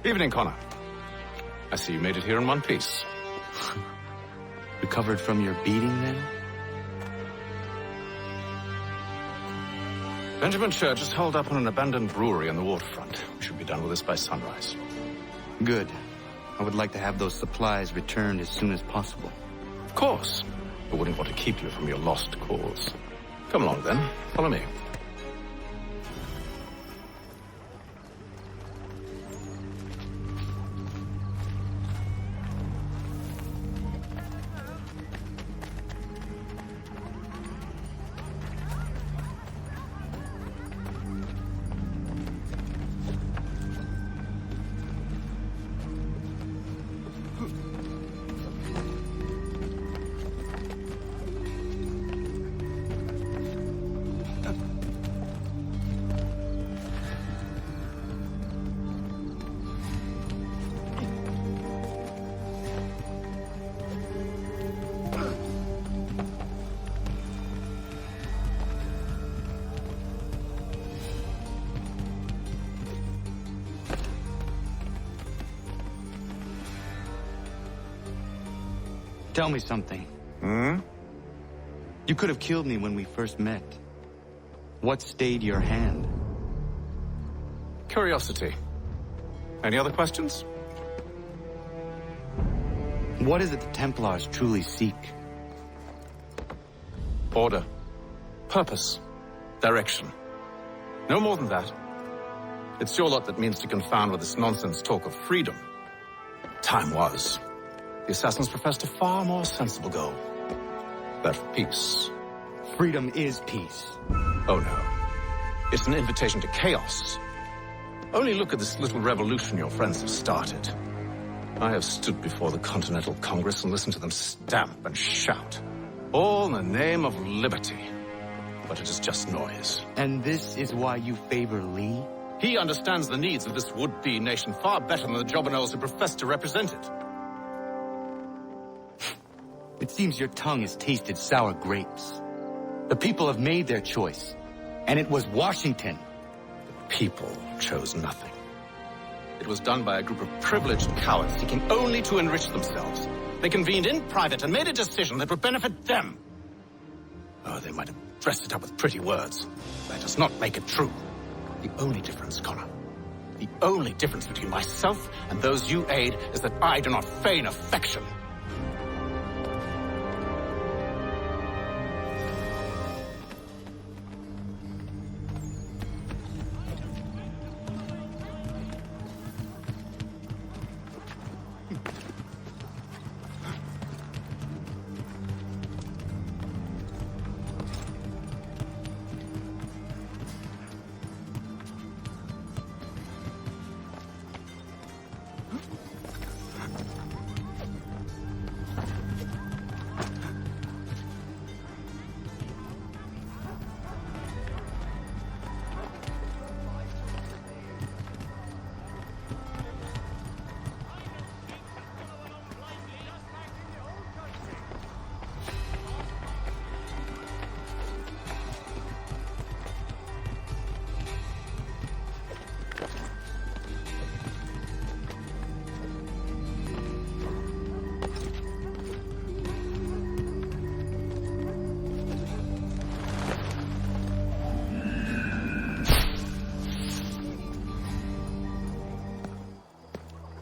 Evening, Connor. I see you made it here in one piece. Recovered from your beating, then? Benjamin Church is holed up on an abandoned brewery on the waterfront. We should be done with this by sunrise. Good. I would like to have those supplies returned as soon as possible. Of course. I wouldn't want to keep you from your lost cause. Come along, then. Follow me. Tell me something. Hmm? You could have killed me when we first met. What stayed your hand? Curiosity. Any other questions? What is it the Templars truly seek? Order. Purpose. Direction. No more than that. It's your lot that means to confound with this nonsense talk of freedom. Time was. The assassins professed a far more sensible goal. That of peace. Freedom is peace. Oh no. It's an invitation to chaos. Only look at this little revolution your friends have started. I have stood before the Continental Congress and listened to them stamp and shout. All in the name of liberty. But it is just noise. And this is why you favor Lee? He understands the needs of this would-be nation far better than the jobberknolls who profess to represent it. It seems your tongue has tasted sour grapes. The people have made their choice, and it was Washington. The people chose nothing. It was done by a group of privileged cowards seeking only to enrich themselves. They convened in private and made a decision that would benefit them. Oh, they might have dressed it up with pretty words. That does not make it true. The only difference, Connor, the only difference between myself and those you aid is that I do not feign affection.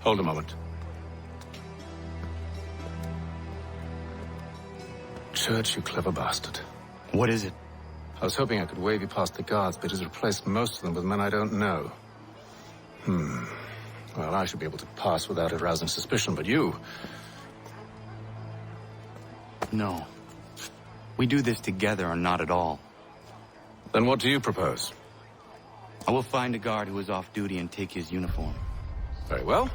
Hold a moment. Church, you clever bastard. What is it? I was hoping I could wave you past the guards, but it has replaced most of them with men I don't know. Well, I should be able to pass without arousing suspicion, but you... No. We do this together or not at all. Then what do you propose? I will find a guard who is off duty and take his uniform. Very well.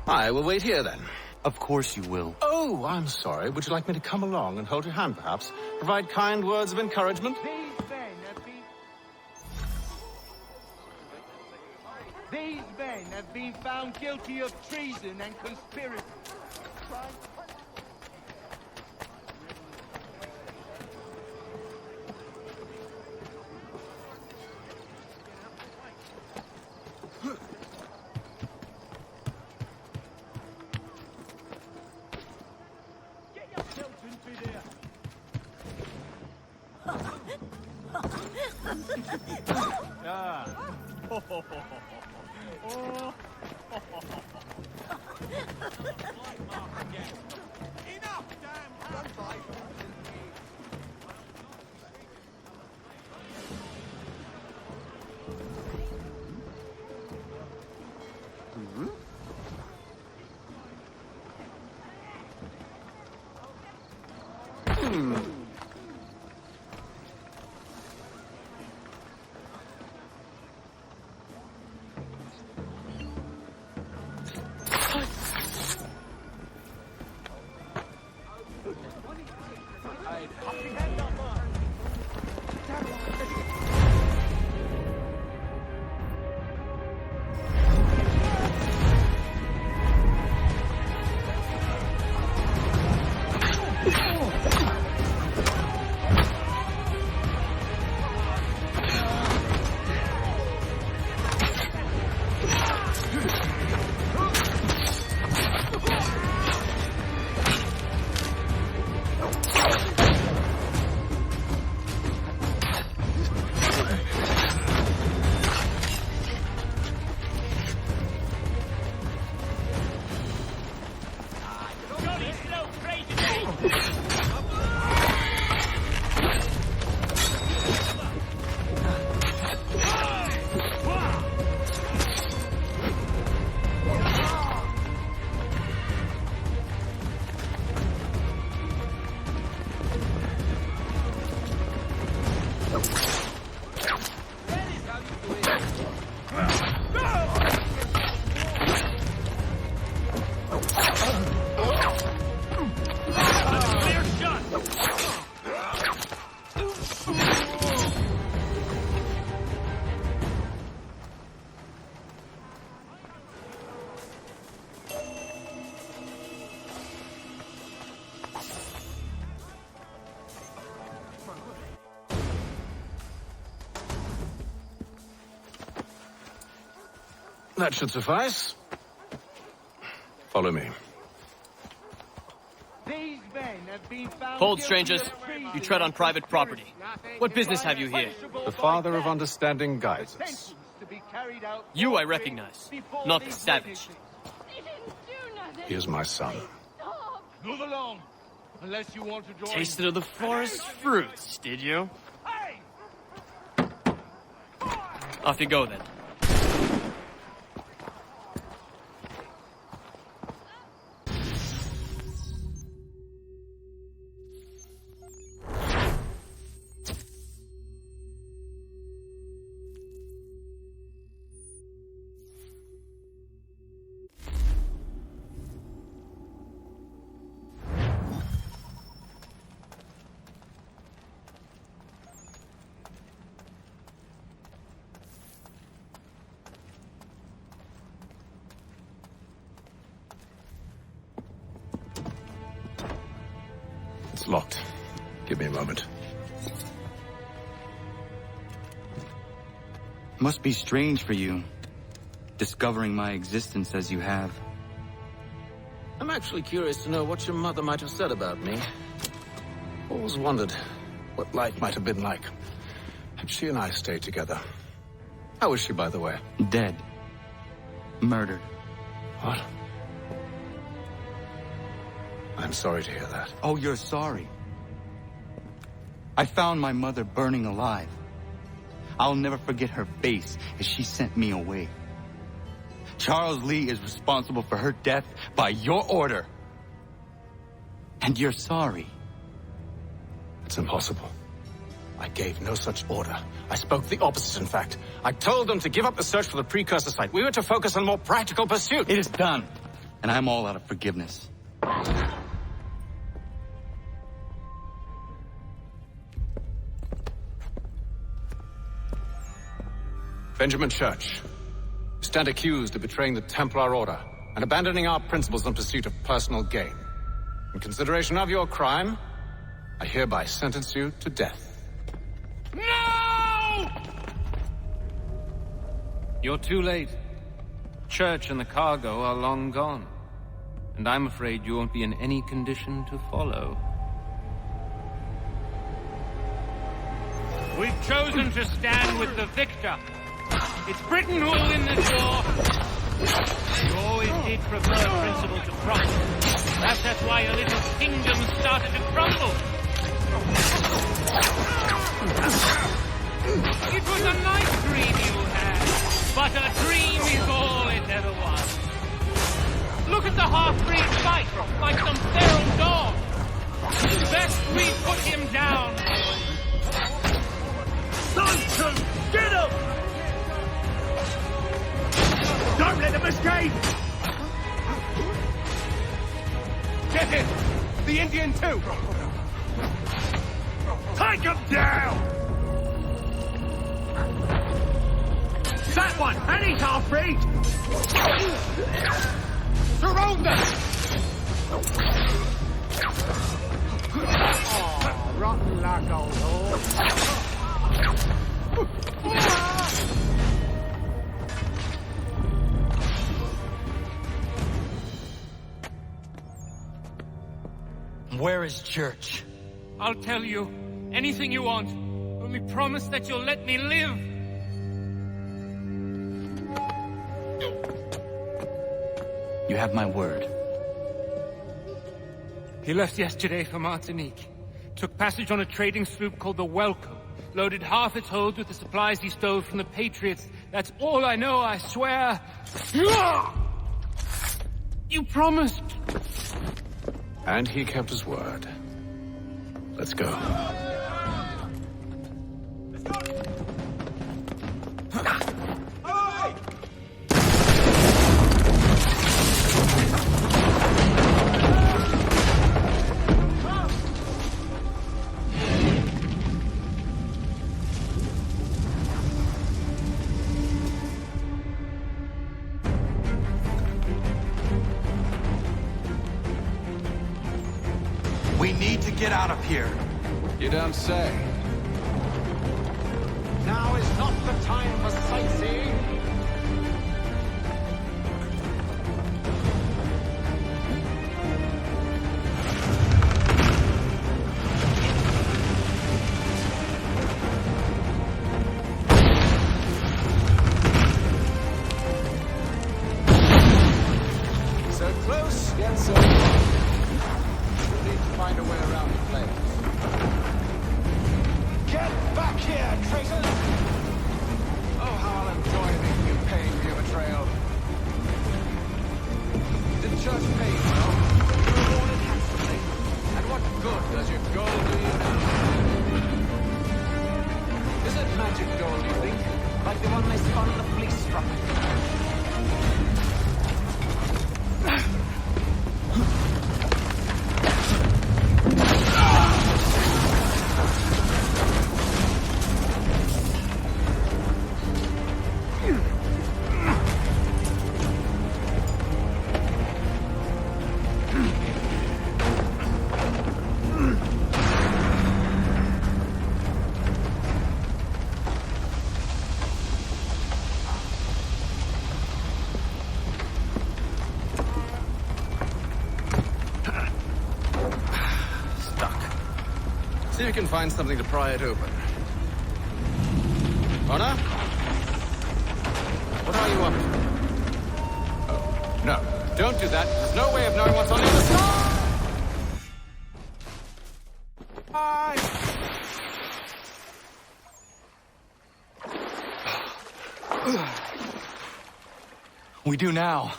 I will wait here, then. Of course you will. Oh, I'm sorry. Would you like me to come along and hold your hand, perhaps? Provide kind words of encouragement? These men have been found guilty of treason and conspiracy. That should suffice. Follow me. These men have been found Hold, guilty strangers. of treason You tread on and private property. conspiracy. What business have you here? The father of understanding guides us. Sentence to be carried out You I forthwith recognize, before not the these savage. witnesses. They didn't do nothing. He is my son. Stop. Move along, unless you want to join. Tasted of the forest fruits, did you? Hey! Off you go, then. It's locked. Give me a moment. Must be strange for you, discovering my existence as you have. I'm actually curious to know what your mother might have said about me. Always wondered what life might have been like had she and I stayed together. How is she, by the way? Dead. Murdered. What? I'm sorry to hear that. Oh, you're sorry. I found my mother burning alive. I'll never forget her face as she sent me away. Charles Lee is responsible for her death by your order. And you're sorry. It's impossible. I gave no such order. I spoke the opposite, in fact. I told them to give up the search for the precursor site. We were to focus on more practical pursuit. It is done. And I'm all out of forgiveness. Benjamin Church, you stand accused of betraying the Templar Order and abandoning our principles in pursuit of personal gain. In consideration of your crime, I hereby sentence you to death. No! You're too late. Church and the cargo are long gone. And I'm afraid you won't be in any condition to follow. We've chosen to stand with the victor. It's Britain who will win this war. You always did prefer principle to profit. Perhaps that's why your little kingdom started to crumble. It was a nice dream you had, but a dream is all it ever was. Look at the half-breed fight, like some feral dog. Best we put him down. Nonsense! Get him! Don't let him escape! Get him! The Indian too! Take him down! That one! And he's half-breed! Surround them! Oh, rotten luck, old horse. Where is Church? I'll tell you anything you want. Only promise that you'll let me live. You have my word. He left yesterday for Martinique. Took passage on a trading sloop called the Welcome. Loaded half its hold with the supplies he stole from the Patriots. That's all I know, I swear. You promised. And he kept his word. Let's go. We need to get out of here. You don't say. Now is not the time for sightseeing. So close, yet so far. We'll need to find a way around the flames. Get back here, traitors! Oh, how I'll enjoy making you pay for your betrayal. Did Church pay you well? You rewarded handsomely. And what good does your gold do you now? Is it magic gold, you think? Like the one they spun the police from? See if you can find something to pry it open. Honor? What are you up to? Oh, no. Don't do that. There's no way of knowing what's on the other side! We do now.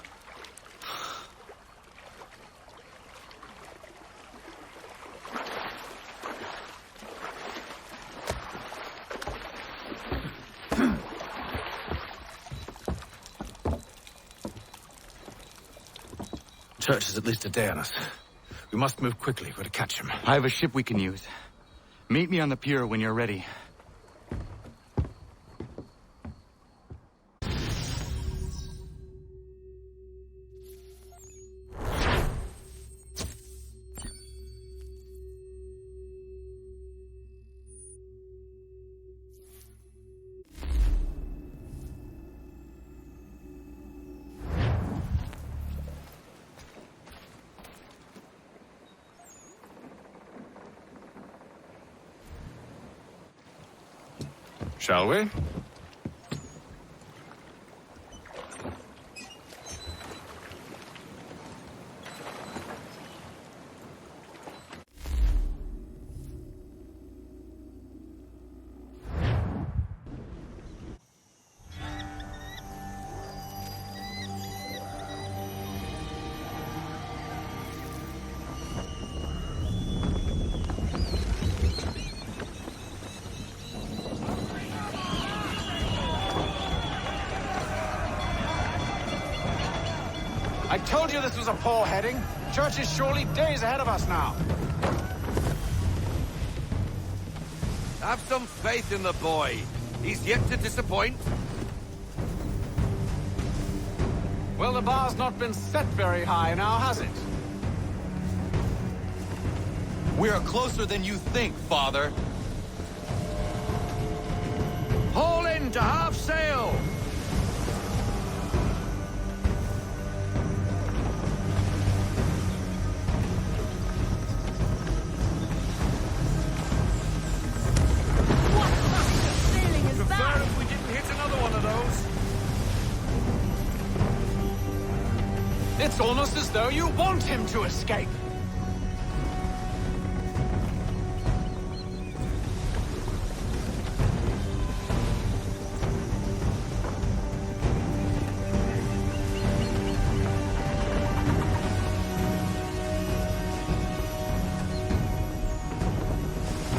Church is at least a day on us. We must move quickly if we're to catch him. I have a ship we can use. Meet me on the pier when you're ready. Shall we? I told you this was a poor heading. Church is surely days ahead of us now. Have some faith in the boy. He's yet to disappoint. Well, the bar's not been set very high now, has it? We are closer than you think, Father. Haul in to half sail! What kind of sailing is Prefer that? if we didn't hit another one of those. It's almost as though you want him to escape.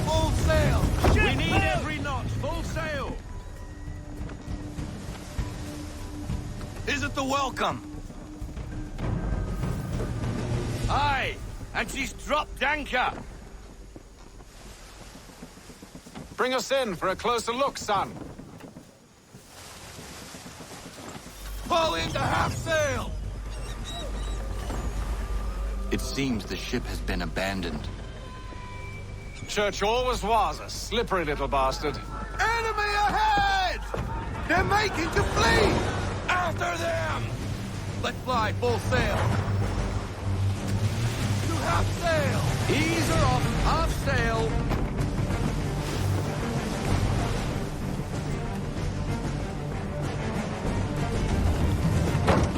Full sail! We need every knot. Full sail! Isn't the welcome? Aye, and she's dropped anchor. Bring us in for a closer look, son. Pull into half sail! It seems the ship has been abandoned. Church always was a slippery little bastard. Enemy ahead! They're making to flee! After them! Let's fly full sail! To half sail! Ease her off, half sail!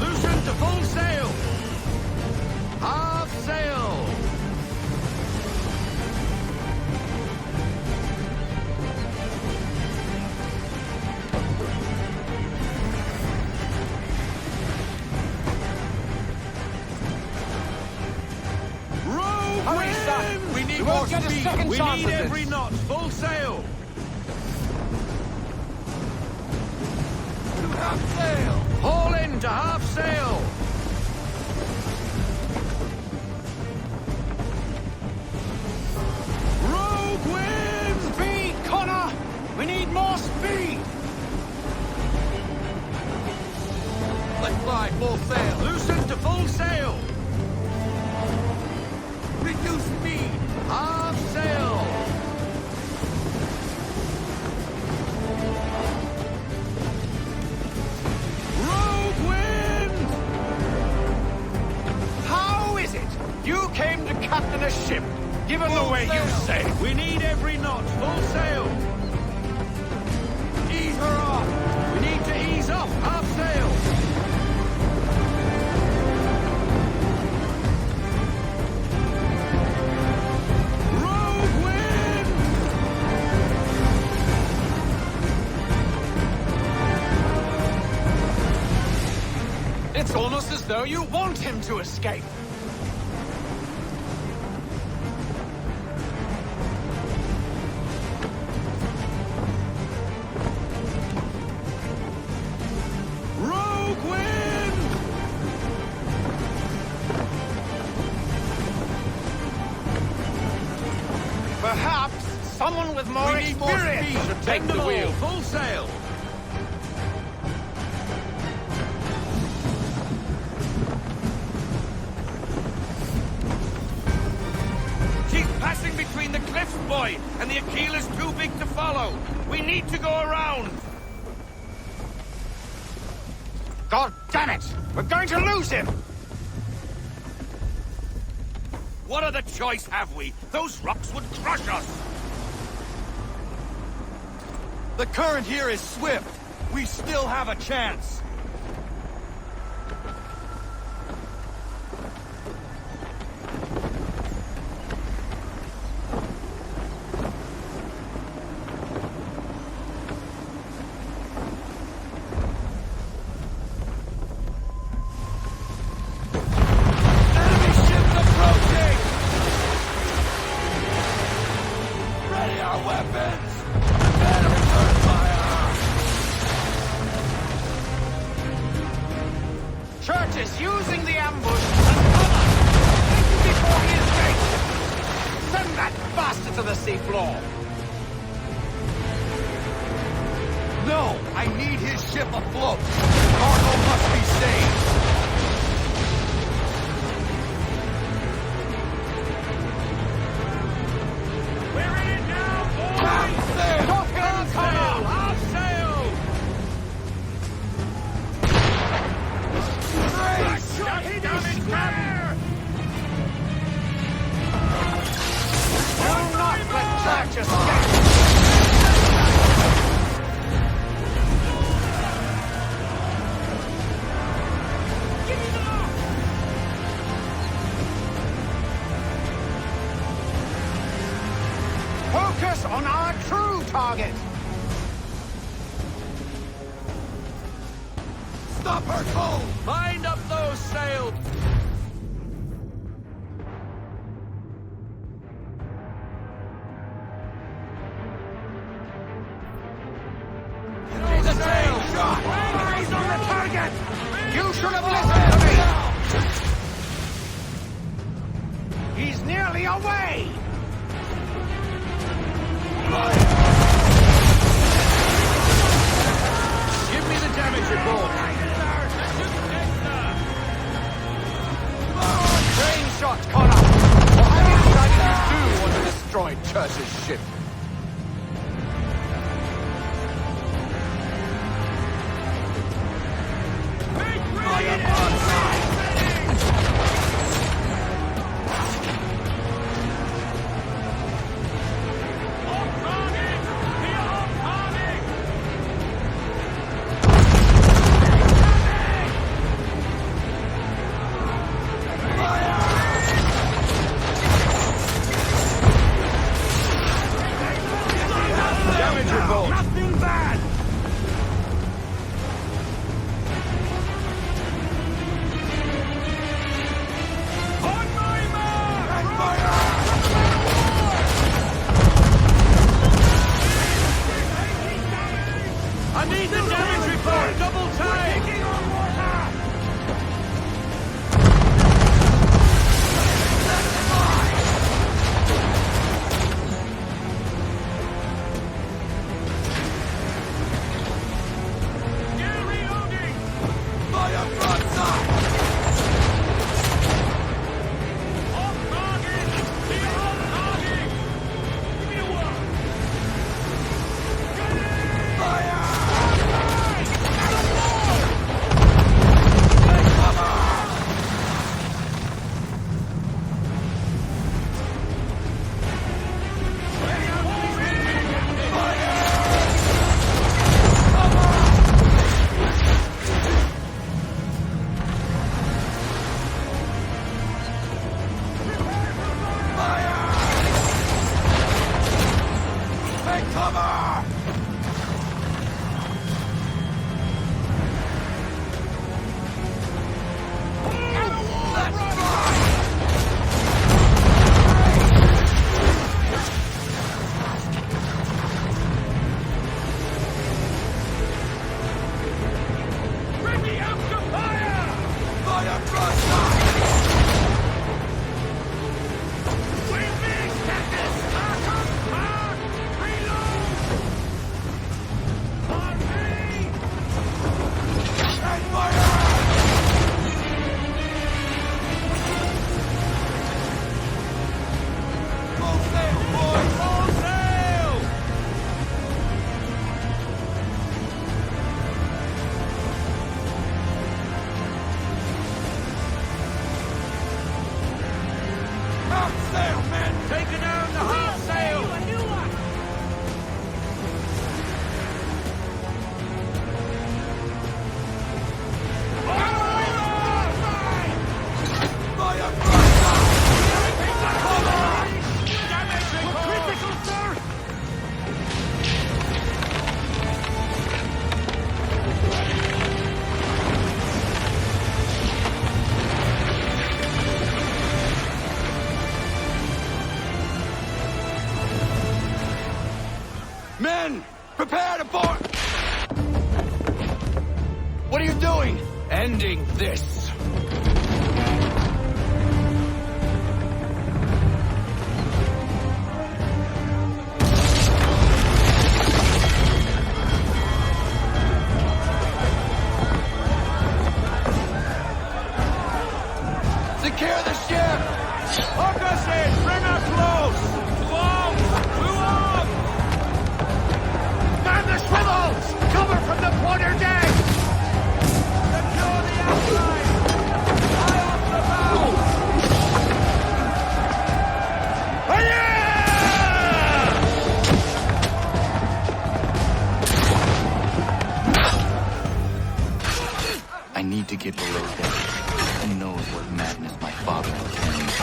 Loosen to full sail! Half sail! Row Hurry, wind! son. We need We more won't get a speed. second We chance need at every this. knot. Full sail. To half sail. Haul in to half sail. Rogue wind! Speed, Connor! We need more speed! Let's fly full sail. Loosen to full sail. Reduce speed. Half sail. Rogue wind! How is it you came to captain a ship, given the way you say? We need every knot. Full sail. Ease her off. We need to ease off. Half sail. Rogue wind! It's almost as though you want him to escape. Rogue wind! Perhaps someone with more We need more experience speed. should take Bend the them all. wheel. Full sail. She's passing between the cliffs, boy, and the Aquila's too big to follow. We need to go around. God damn it! We're going to lose him! What other choice have we? Those rocks would crush us. The current here is swift. We still have a chance. Enemy ships approaching! Ready our weapons! Prepare to return fire! Church is using the ambush and cover! Take him before he escapes! Send that bastard to the seafloor! No! I need his ship afloat! Cargo must be saved! We're in it now, boys! Don't get caught! Our sail! Damage fire! Do not let Church escape! Give me the lock! Focus on our true target! Stop her coal! Mind up those sails! The sail shot! Eyes on the target! You should have listened to me! He's nearly away! Give me the damage report! Train shot, Connor! What have you decided to do on the destroyed Church's ship? Damage report! Nothing bad! On my mark! I need the damage report! Double time! Still reloading! Fire broadside! Off target! Be on target! Give me a word! ending this. Secure the ship! Hook us in! Bring her close! Man the swivels! Cover from the quarter deck! Secure the outline! Eye off the bow! I need to get below deck. Who knows what madness my father intends?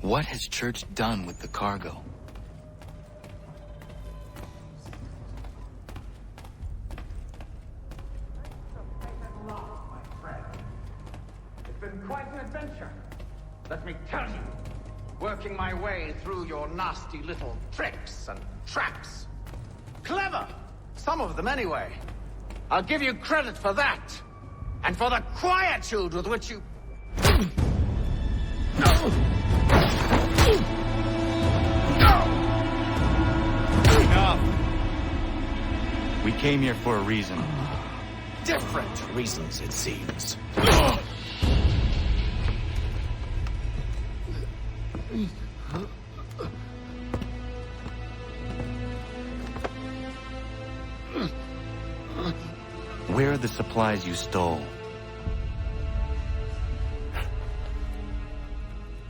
What has Church done with the cargo? It's been quite an adventure. Let me tell you. Working my way through your nasty little tricks and traps. Clever! Some of them anyway. I'll give you credit for that. And for the quietude with which you... Enough! We came here for a reason. Different reasons, it seems. Where are the supplies you stole?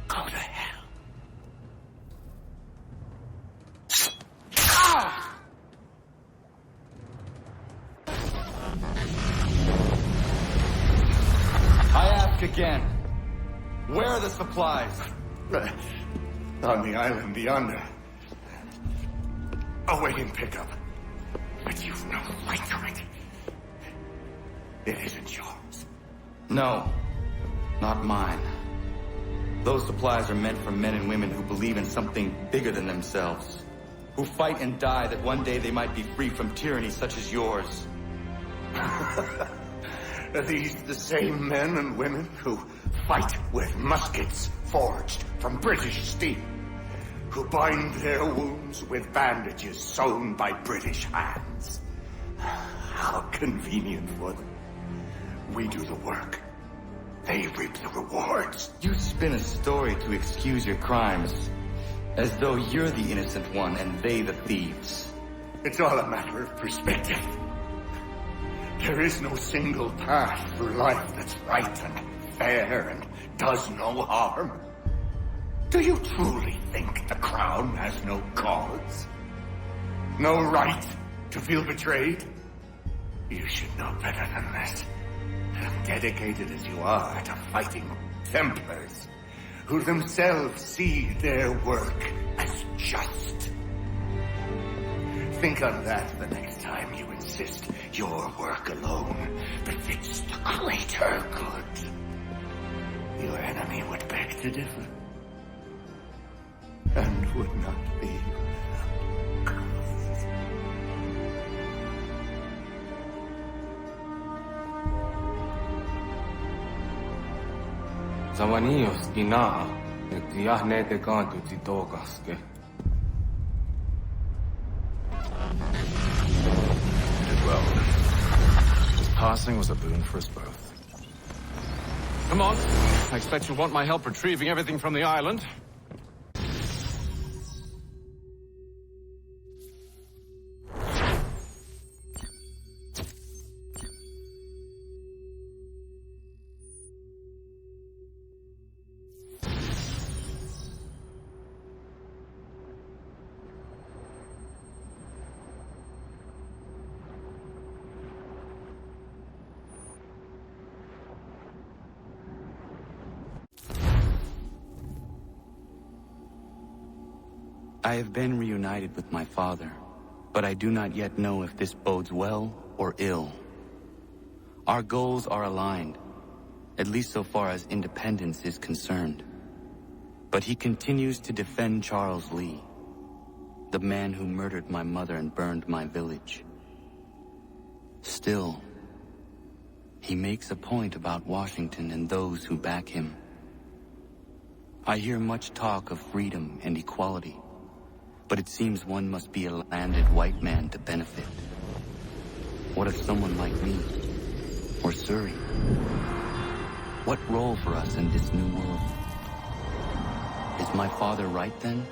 Go to hell. I ask again. Where are the supplies? On the island yonder. Awaiting pickup. But you've no right to it. It isn't yours. No, not mine. Those supplies are meant for men and women who believe in something bigger than themselves. Who fight and die that one day they might be free from tyranny such as yours. Are these the same men and women who fight with muskets forged from British steel? Who bind their wounds with bandages sewn by British hands? How convenient for them. We do the work. They reap the rewards. You spin a story to excuse your crimes, as though you're the innocent one and they the thieves. It's all a matter of perspective. There is no single path through life that's right and fair and does no harm. Do you truly think the Crown has no cause? No right to feel betrayed? You should know better than this. Dedicated as you are to fighting Templars, who themselves see their work as just. Think on that the next time you insist your work alone befits the greater good. Your enemy would beg to differ, and would not be Zamanios ginaha, nagtiyahnete kanto titokaske. Did well. His passing was a boon for us both. Come on. I expect you'll want my help retrieving everything from the island. I have been reunited with my father, but I do not yet know if this bodes well or ill. Our goals are aligned, at least so far as independence is concerned. But he continues to defend Charles Lee, the man who murdered my mother and burned my village. Still, he makes a point about Washington and those who back him. I hear much talk of freedom and equality, but it seems one must be a landed white man to benefit. What if someone like me, or Surrey? What role for us in this new world? Is my father right then?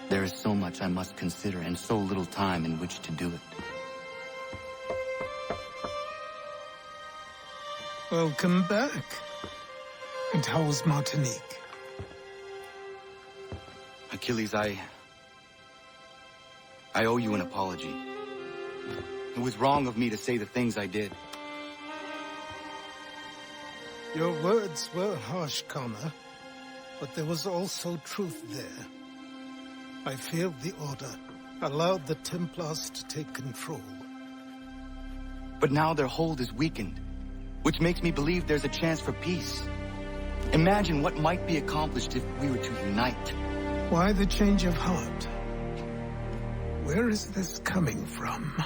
There is so much I must consider and so little time in which to do it. Welcome back. And how was Martinique? Achilles, I owe you an apology. It was wrong of me to say the things I did. Your words were harsh, Connor, but there was also truth there. I failed the Order, allowed the Templars to take control. But now their hold is weakened, which makes me believe there's a chance for peace. Imagine what might be accomplished if we were to unite. Why the change of heart? Where is this coming from?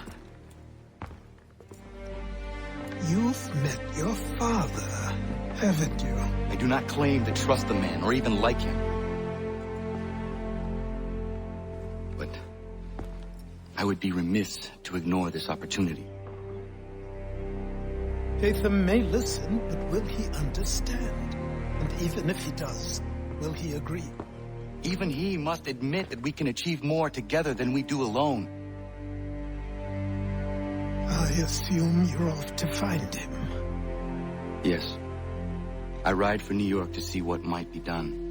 You've met your father, haven't you? I do not claim to trust the man or even like him. But I would be remiss to ignore this opportunity. Hatham may listen, but will he understand? And even if he does, will he agree? Even he must admit that we can achieve more together than we do alone. I assume you're off to find him. Yes. I ride for New York to see what might be done.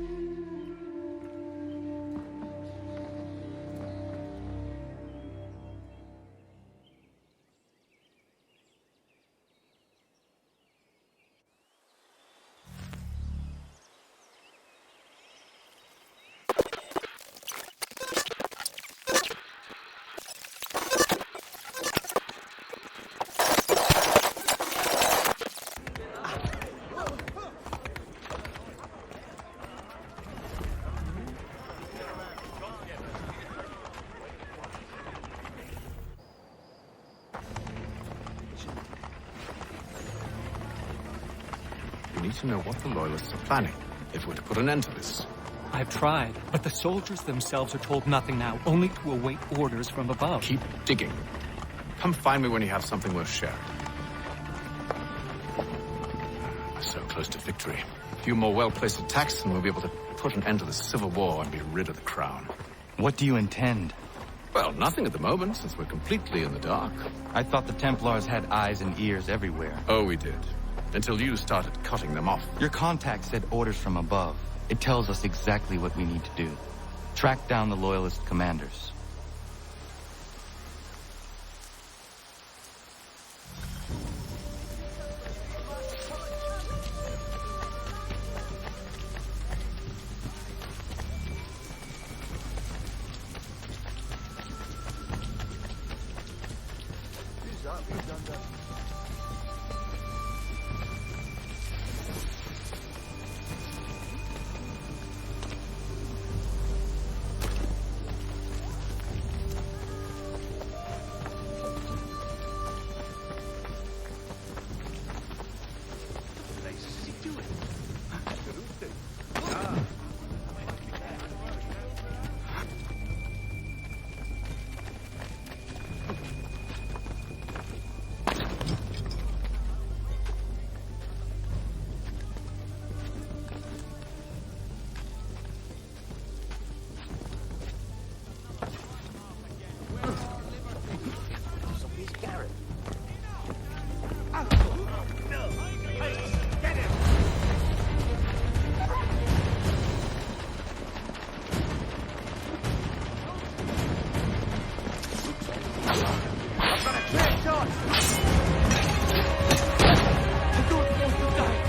We need to know what the Loyalists are planning, if we're to put an end to this. I've tried, but the soldiers themselves are told nothing now, only to await orders from above. Keep digging. Come find me when you have something worth sharing. We're so close to victory. A few more well-placed attacks and we'll be able to put an end to the Civil War and be rid of the Crown. What do you intend? Well, nothing at the moment, since we're completely in the dark. I thought the Templars had eyes and ears everywhere. Oh, we did. Until you started cutting them off. Your contact said orders from above. It tells us exactly what we need to do. Track down the Loyalist commanders. Do it. shot! I don't want to die.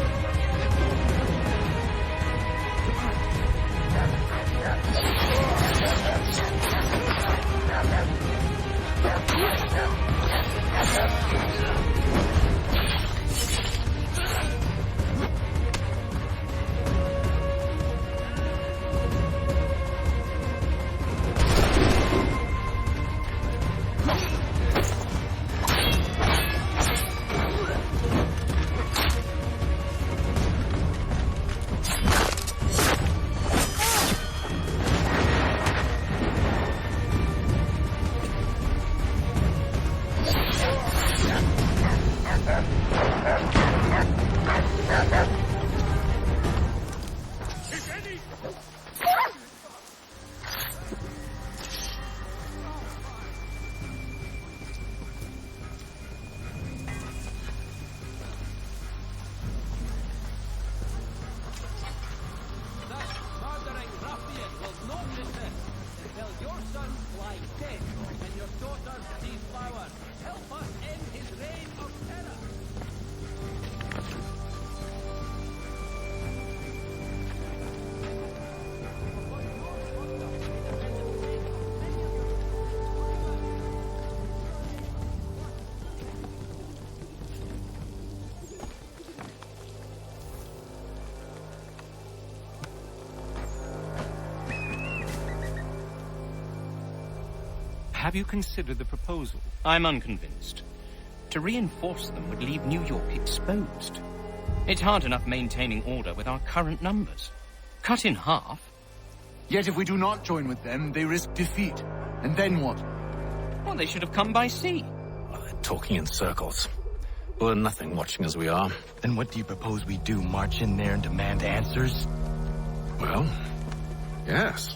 Have you considered the proposal? I'm unconvinced. To reinforce them would leave New York exposed. It's hard enough maintaining order with our current numbers. Cut in half. Yet if we do not join with them, they risk defeat. And then what? Well, they should have come by sea. Well, they're talking in circles. We'll learn nothing watching as we are. Then what do you propose we do? March in there and demand answers? Well, yes.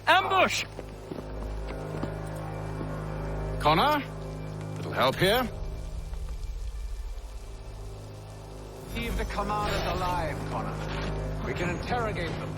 Ambush! Connor? Little help here? Leave the commanders alive, Connor. We can interrogate them.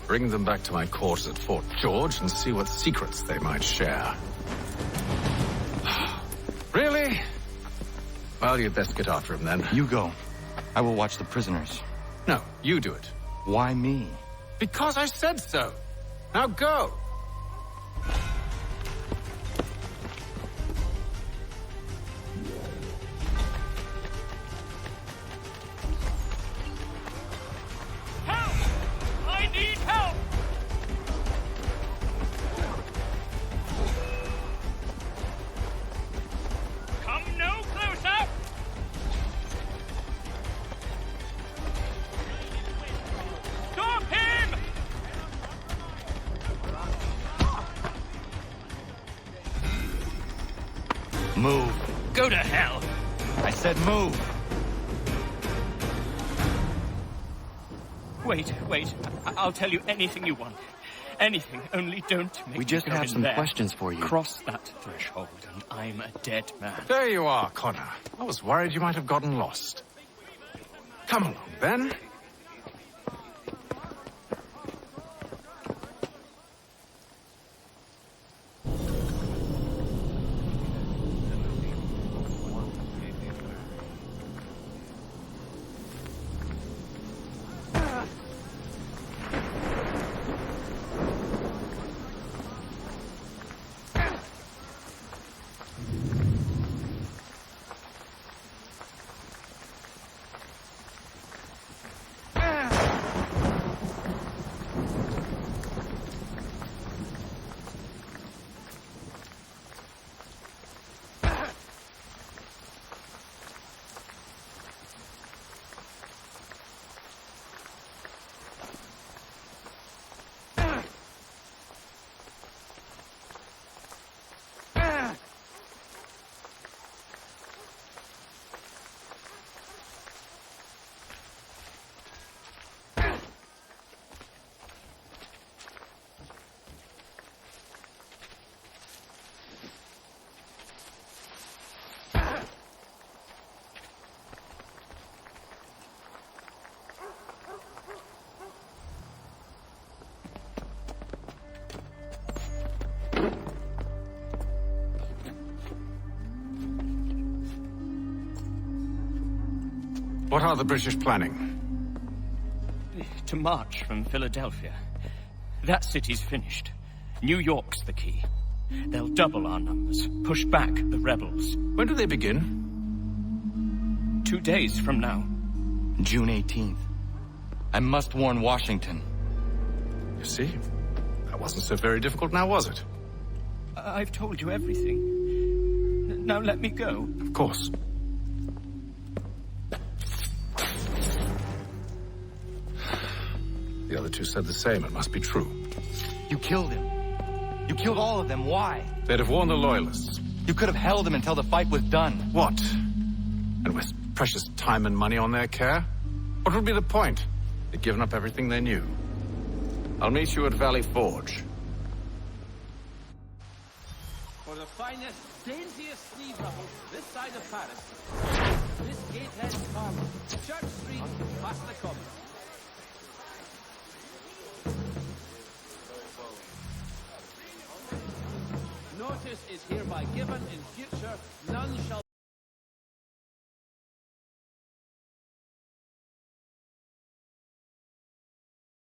Bring them back to my quarters at Fort George and see what secrets they might share. Really? Well, you'd best get after him then. You go. I will watch the prisoners. No, you do it. Why me? Because I said so. Now go. Move. Go to hell. I said move. Wait. I'll tell you anything you want. Anything, only don't make We just me go have in some there. questions for you. Cross that threshold and I'm a dead man. There you are, Connor. I was worried you might have gotten lost. Come along, Ben. What are the British planning? To march from Philadelphia. That city's finished. New York's the key. They'll double our numbers, push back the rebels. When do they begin? 2 days from now. June 18th. I must warn Washington. You see? That wasn't so very difficult now, was it? I've told you everything. Now let me go. Of course. The other two said the same. It must be true. You killed him. You killed all of them. Why? They'd have warned the Loyalists. You could have held him until the fight was done. What? And waste precious time and money on their care? What would be the point? They'd given up everything they knew. I'll meet you at Valley Forge. For the finest, daintiest neighborhood this side of Paris, this Gatehead Farm, Church Street, past the Common. Notice is hereby given in future, none shall